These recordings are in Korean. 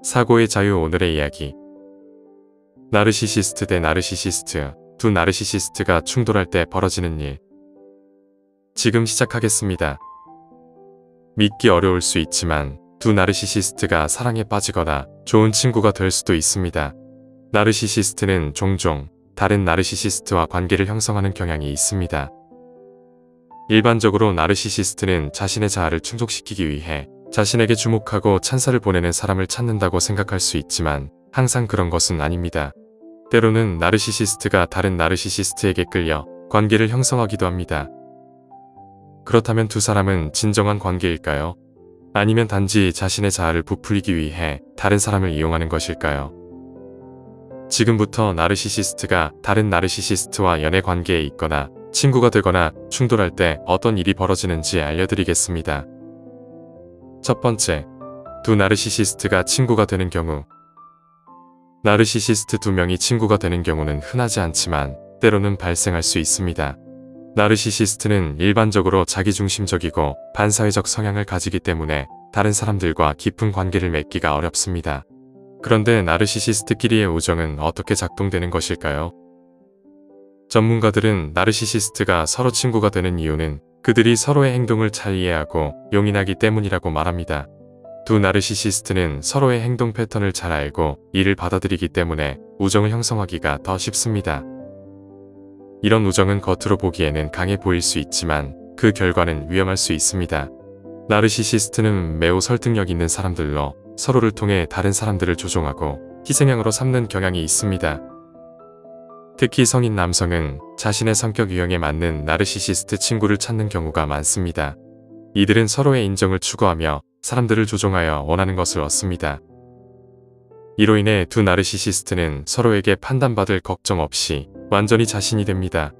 사고의 자유. 오늘의 이야기. 나르시시스트 대 나르시시스트. 두 나르시시스트가 충돌할 때 벌어지는 일. 지금 시작하겠습니다. 믿기 어려울 수 있지만 두 나르시시스트가 사랑에 빠지거나 좋은 친구가 될 수도 있습니다. 나르시시스트는 종종 다른 나르시시스트와 관계를 형성하는 경향이 있습니다. 일반적으로 나르시시스트는 자신의 자아를 충족시키기 위해 자신에게 주목하고 찬사를 보내는 사람을 찾는다고 생각할 수 있지만 항상 그런 것은 아닙니다. 때로는 나르시시스트가 다른 나르시시스트에게 끌려 관계를 형성하기도 합니다. 그렇다면 두 사람은 진정한 관계일까요? 아니면 단지 자신의 자아를 부풀리기 위해 다른 사람을 이용하는 것일까요? 지금부터 나르시시스트가 다른 나르시시스트와 연애 관계에 있거나 친구가 되거나 충돌할 때 어떤 일이 벌어지는지 알려드리겠습니다. 첫 번째, 두 나르시시스트가 친구가 되는 경우. 나르시시스트 두 명이 친구가 되는 경우는 흔하지 않지만 때로는 발생할 수 있습니다. 나르시시스트는 일반적으로 자기중심적이고 반사회적 성향을 가지기 때문에 다른 사람들과 깊은 관계를 맺기가 어렵습니다. 그런데 나르시시스트끼리의 우정은 어떻게 작동되는 것일까요? 전문가들은 나르시시스트가 서로 친구가 되는 이유는 그들이 서로의 행동을 잘 이해하고 용인하기 때문이라고 말합니다. 두 나르시시스트는 서로의 행동 패턴을 잘 알고 이를 받아들이기 때문에 우정을 형성하기가 더 쉽습니다. 이런 우정은 겉으로 보기에는 강해 보일 수 있지만 그 결과는 위험할 수 있습니다. 나르시시스트는 매우 설득력 있는 사람들로 서로를 통해 다른 사람들을 조종하고 희생양으로 삼는 경향이 있습니다. 특히 성인 남성은 자신의 성격 유형에 맞는 나르시시스트 친구를 찾는 경우가 많습니다. 이들은 서로의 인정을 추구하며 사람들을 조종하여 원하는 것을 얻습니다. 이로 인해 두 나르시시스트는 서로에게 판단받을 걱정 없이 완전히 자신이 됩니다.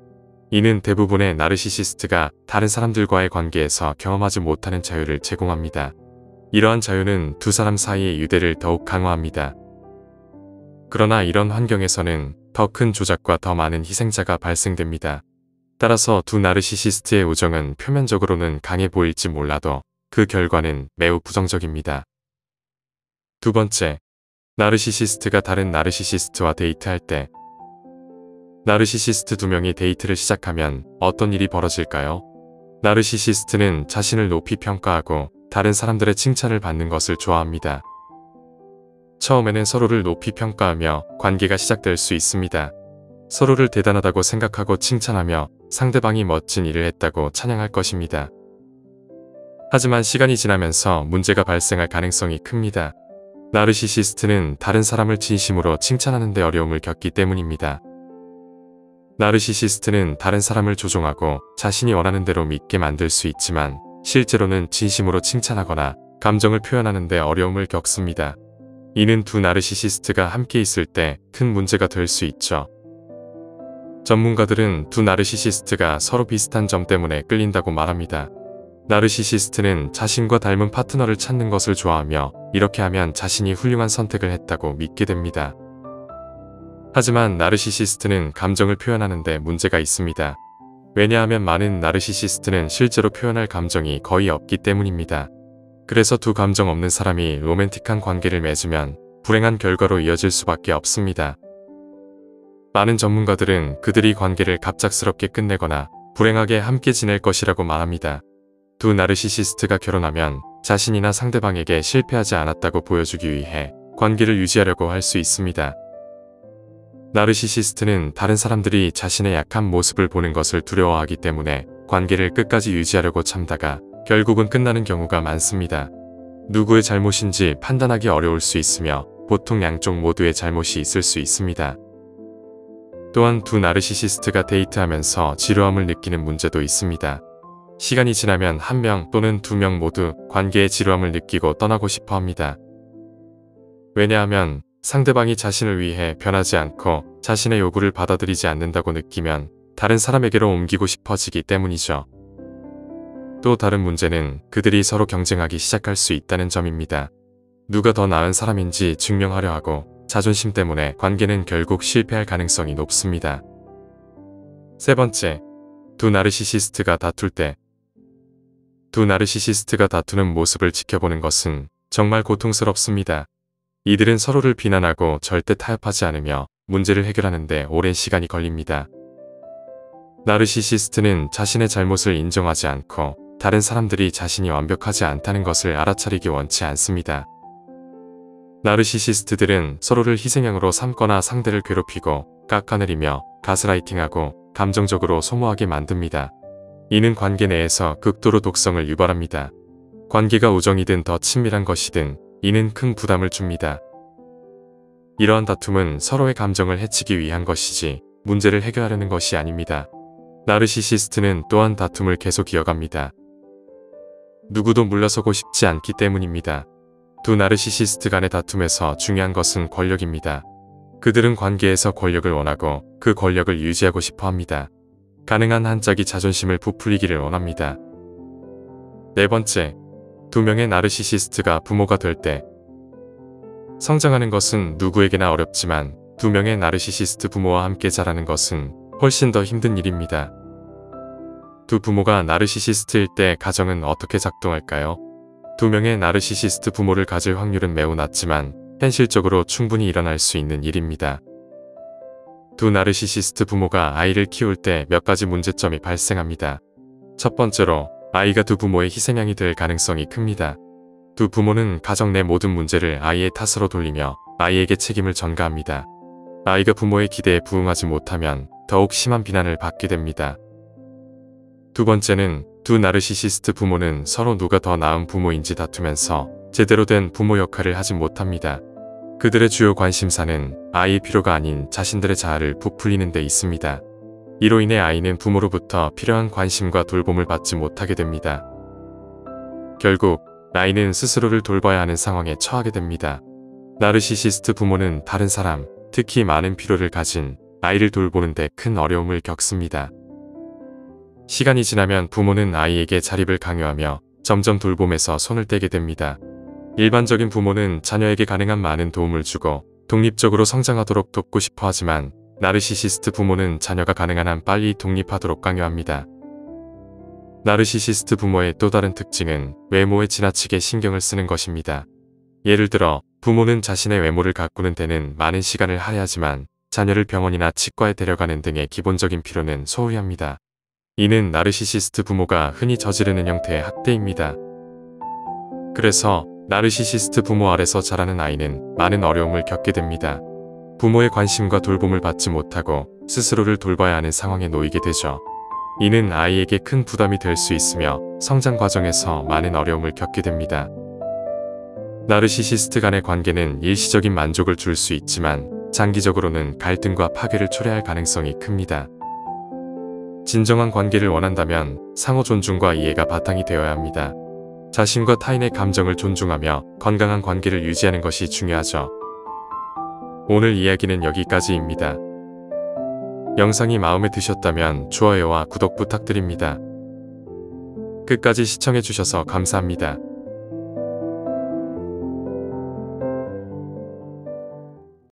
이는 대부분의 나르시시스트가 다른 사람들과의 관계에서 경험하지 못하는 자유를 제공합니다. 이러한 자유는 두 사람 사이의 유대를 더욱 강화합니다. 그러나 이런 환경에서는 더 큰 조작과 더 많은 희생자가 발생됩니다. 따라서 두 나르시시스트의 우정은 표면적으로는 강해 보일지 몰라도 그 결과는 매우 부정적입니다. 두 번째, 나르시시스트가 다른 나르시시스트와 데이트할 때. 나르시시스트 두 명이 데이트를 시작하면 어떤 일이 벌어질까요? 나르시시스트는 자신을 높이 평가하고 다른 사람들의 칭찬을 받는 것을 좋아합니다. 처음에는 서로를 높이 평가하며 관계가 시작될 수 있습니다. 서로를 대단하다고 생각하고 칭찬하며 상대방이 멋진 일을 했다고 찬양할 것입니다. 하지만 시간이 지나면서 문제가 발생할 가능성이 큽니다. 나르시시스트는 다른 사람을 진심으로 칭찬하는 데 어려움을 겪기 때문입니다. 나르시시스트는 다른 사람을 조종하고 자신이 원하는 대로 믿게 만들 수 있지만 실제로는 진심으로 칭찬하거나 감정을 표현하는 데 어려움을 겪습니다. 이는 두 나르시시스트가 함께 있을 때 큰 문제가 될 수 있죠. 전문가들은 두 나르시시스트가 서로 비슷한 점 때문에 끌린다고 말합니다. 나르시시스트는 자신과 닮은 파트너를 찾는 것을 좋아하며 이렇게 하면 자신이 훌륭한 선택을 했다고 믿게 됩니다. 하지만 나르시시스트는 감정을 표현하는 데 문제가 있습니다. 왜냐하면 많은 나르시시스트는 실제로 표현할 감정이 거의 없기 때문입니다. 그래서 두 감정 없는 사람이 로맨틱한 관계를 맺으면 불행한 결과로 이어질 수밖에 없습니다. 많은 전문가들은 그들이 관계를 갑작스럽게 끝내거나 불행하게 함께 지낼 것이라고 말합니다. 두 나르시시스트가 결혼하면 자신이나 상대방에게 실패하지 않았다고 보여주기 위해 관계를 유지하려고 할 수 있습니다. 나르시시스트는 다른 사람들이 자신의 약한 모습을 보는 것을 두려워하기 때문에 관계를 끝까지 유지하려고 참다가 결국은 끝나는 경우가 많습니다. 누구의 잘못인지 판단하기 어려울 수 있으며 보통 양쪽 모두의 잘못이 있을 수 있습니다. 또한 두 나르시시스트가 데이트하면서 지루함을 느끼는 문제도 있습니다. 시간이 지나면 한 명 또는 두 명 모두 관계의 지루함을 느끼고 떠나고 싶어 합니다. 왜냐하면 상대방이 자신을 위해 변하지 않고 자신의 요구를 받아들이지 않는다고 느끼면 다른 사람에게로 옮기고 싶어지기 때문이죠. 또 다른 문제는 그들이 서로 경쟁하기 시작할 수 있다는 점입니다. 누가 더 나은 사람인지 증명하려 하고 자존심 때문에 관계는 결국 실패할 가능성이 높습니다. 세 번째, 두 나르시시스트가 다툴 때. 두 나르시시스트가 다투는 모습을 지켜보는 것은 정말 고통스럽습니다. 이들은 서로를 비난하고 절대 타협하지 않으며 문제를 해결하는 데 오랜 시간이 걸립니다. 나르시시스트는 자신의 잘못을 인정하지 않고 다른 사람들이 자신이 완벽하지 않다는 것을 알아차리기 원치 않습니다. 나르시시스트들은 서로를 희생양으로 삼거나 상대를 괴롭히고 깎아내리며 가스라이팅하고 감정적으로 소모하게 만듭니다. 이는 관계 내에서 극도로 독성을 유발합니다. 관계가 우정이든 더 친밀한 것이든 이는 큰 부담을 줍니다. 이러한 다툼은 서로의 감정을 해치기 위한 것이지 문제를 해결하려는 것이 아닙니다. 나르시시스트는 또한 다툼을 계속 이어갑니다. 누구도 물러서고 싶지 않기 때문입니다. 두 나르시시스트 간의 다툼에서 중요한 것은 권력입니다. 그들은 관계에서 권력을 원하고 그 권력을 유지하고 싶어 합니다. 가능한 한 짝이 자존심을 부풀리기를 원합니다. 네 번째, 두 명의 나르시시스트가 부모가 될 때. 성장하는 것은 누구에게나 어렵지만 두 명의 나르시시스트 부모와 함께 자라는 것은 훨씬 더 힘든 일입니다. 두 부모가 나르시시스트일 때 가정은 어떻게 작동할까요? 두 명의 나르시시스트 부모를 가질 확률은 매우 낮지만 현실적으로 충분히 일어날 수 있는 일입니다. 두 나르시시스트 부모가 아이를 키울 때 몇 가지 문제점이 발생합니다. 첫 번째로 아이가 두 부모의 희생양이 될 가능성이 큽니다. 두 부모는 가정 내 모든 문제를 아이의 탓으로 돌리며 아이에게 책임을 전가합니다. 아이가 부모의 기대에 부응하지 못하면 더욱 심한 비난을 받게 됩니다. 두 번째는 두 나르시시스트 부모는 서로 누가 더 나은 부모인지 다투면서 제대로 된 부모 역할을 하지 못합니다. 그들의 주요 관심사는 아이의 필요가 아닌 자신들의 자아를 부풀리는 데 있습니다. 이로 인해 아이는 부모로부터 필요한 관심과 돌봄을 받지 못하게 됩니다. 결국 아이는 스스로를 돌봐야 하는 상황에 처하게 됩니다. 나르시시스트 부모는 다른 사람, 특히 많은 필요를 가진 아이를 돌보는 데 큰 어려움을 겪습니다. 시간이 지나면 부모는 아이에게 자립을 강요하며 점점 돌봄에서 손을 떼게 됩니다. 일반적인 부모는 자녀에게 가능한 많은 도움을 주고 독립적으로 성장하도록 돕고 싶어 하지만 나르시시스트 부모는 자녀가 가능한 한 빨리 독립하도록 강요합니다. 나르시시스트 부모의 또 다른 특징은 외모에 지나치게 신경을 쓰는 것입니다. 예를 들어 부모는 자신의 외모를 가꾸는 데는 많은 시간을 할애하지만 자녀를 병원이나 치과에 데려가는 등의 기본적인 필요는 소홀히 합니다. 이는 나르시시스트 부모가 흔히 저지르는 형태의 학대입니다. 그래서 나르시시스트 부모 아래서 자라는 아이는 많은 어려움을 겪게 됩니다. 부모의 관심과 돌봄을 받지 못하고 스스로를 돌봐야 하는 상황에 놓이게 되죠. 이는 아이에게 큰 부담이 될 수 있으며 성장 과정에서 많은 어려움을 겪게 됩니다. 나르시시스트 간의 관계는 일시적인 만족을 줄 수 있지만 장기적으로는 갈등과 파괴를 초래할 가능성이 큽니다. 진정한 관계를 원한다면 상호 존중과 이해가 바탕이 되어야 합니다. 자신과 타인의 감정을 존중하며 건강한 관계를 유지하는 것이 중요하죠. 오늘 이야기는 여기까지입니다. 영상이 마음에 드셨다면 좋아요와 구독 부탁드립니다. 끝까지 시청해주셔서 감사합니다.